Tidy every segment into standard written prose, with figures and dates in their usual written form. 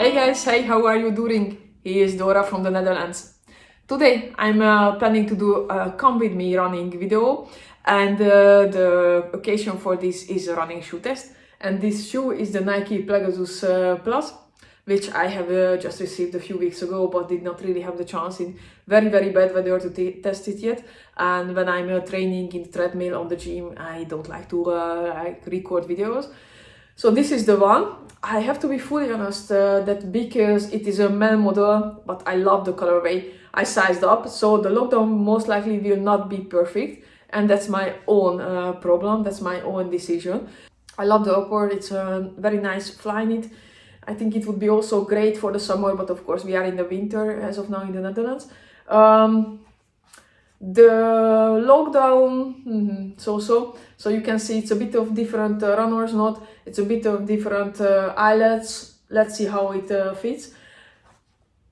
Hey guys, hey, how are you doing? Here is Dora from the Netherlands. Today I'm planning to do a come with me running video, and the occasion for this is a running shoe test. And this shoe is the Nike Pegasus Plus, which I have just received a few weeks ago, but did not really have the chance in very bad weather to test it yet. And when I'm training in the treadmill on the gym, I don't like to record videos. So this is the one. I have to be fully honest that because it is a male model, but I love the colorway, I sized up. So the lockdown most likely will not be perfect, and that's my own problem. That's my own decision. I love the upper. It's a very nice fly knit. I think it would be also great for the summer, but of course we are in the winter as of now in the Netherlands. The lockdown, so you can see it's a bit of different runners knot, it's a bit of different eyelets. Let's see how it fits.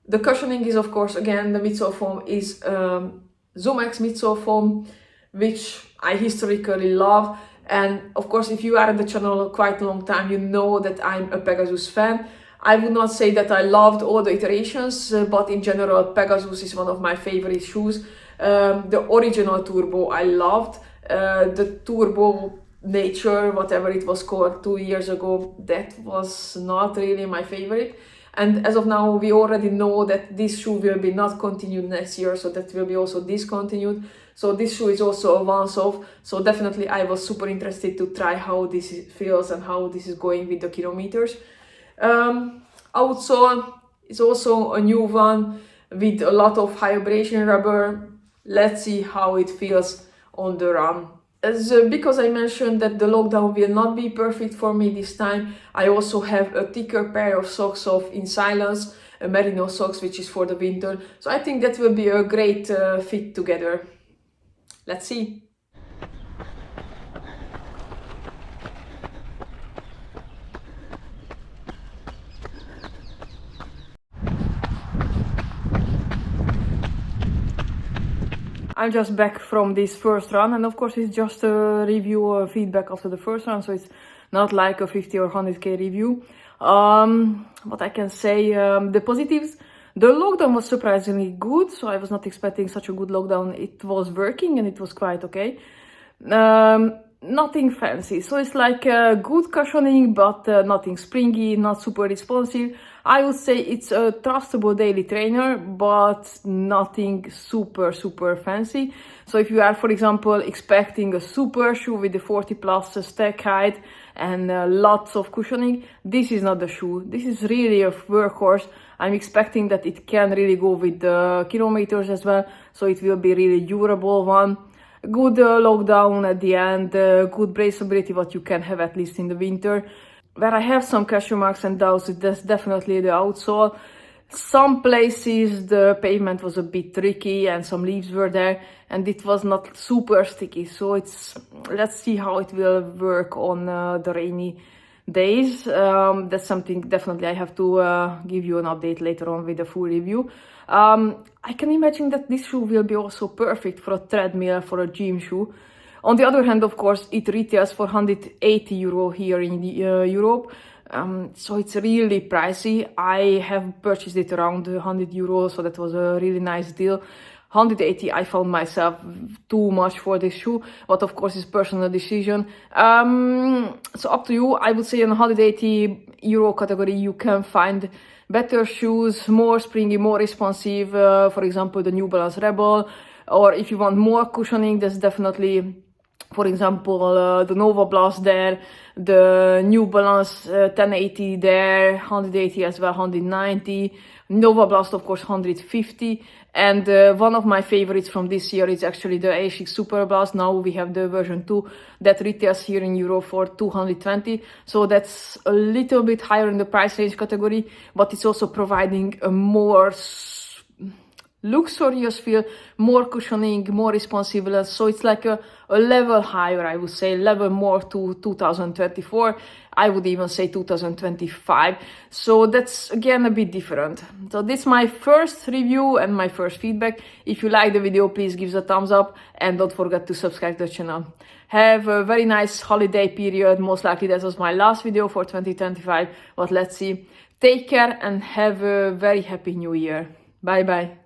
The cushioning is of course again the midsole foam is ZoomX midsole foam, which I historically love. And of course if you are at the channel quite a long time, you know that I'm a Pegasus fan. I would not say that I loved all the iterations, but in general Pegasus is one of my favorite shoes. The original Turbo I loved. The Turbo Nature, whatever it was called 2 years ago, that was not really my favorite. And as of now, we already know that this shoe will be not continued next year, so that will be also discontinued. So this shoe is also a once-off. So definitely I was super interested to try how this feels and how this is going with the kilometers. Outsole is also a new one with a lot of high abrasion rubber. Let's see how it feels on the run. Because I mentioned that the lockdown will not be perfect for me this time, I also have a thicker pair of socks in Silence, a merino socks, which is for the winter. So I think that will be a great fit together. Let's see. I'm just back from this first run, and of course it's just a review or feedback after the first run, so it's not like a 50 or 100k review. What I can say, the positives, the lockdown was surprisingly good, so I was not expecting such a good lockdown. It was working and it was quite okay. Nothing fancy, so it's like good cushioning, but nothing springy, not super responsive. I would say it's a trustable daily trainer, but nothing super fancy. So if you are, for example, expecting a super shoe with the 40 plus stack height and lots of cushioning, this is not the shoe. This is really a workhorse. I'm expecting that it can really go with the kilometers as well, so it will be really durable one. Good lockdown at the end, good braceability, what you can have at least in the winter. Where I have some question marks and doubts, that's definitely the outsole. Some places the pavement was a bit tricky and some leaves were there and it was not super sticky. So let's see how it will work on the rainy days. That's something definitely I have to give you an update later on with a full review. I can imagine that this shoe will be also perfect for a treadmill, for a gym shoe. On the other hand, of course, it retails for 180 euro here in Europe. So it's really pricey. I have purchased it around 100 euro, so that was a really nice deal. 180 I found myself too much for this shoe, but of course it's personal decision. So up to you. I would say in 180 euro category you can find better shoes, more springy, more responsive, for example the New Balance Rebel, or if you want more cushioning, there's definitely, for example, the Nova Blast there, the New Balance 1080 there, 180 as well, 190, Nova Blast of course 150, and one of my favorites from this year is actually the ASICS Super Blast. Now we have the version 2 that retails here in Europe for 220, so that's a little bit higher in the price range category, but it's also providing a more luxurious feel, more cushioning, more responsiveness. So it's like a level higher, I would say, level more to 2024. I would even say 2025. So that's again a bit different. So this is my first review and my first feedback. If you like the video, please give it a thumbs up and don't forget to subscribe to the channel. Have a very nice holiday period. Most likely that was my last video for 2025, but let's see. Take care and have a very happy new year. Bye bye.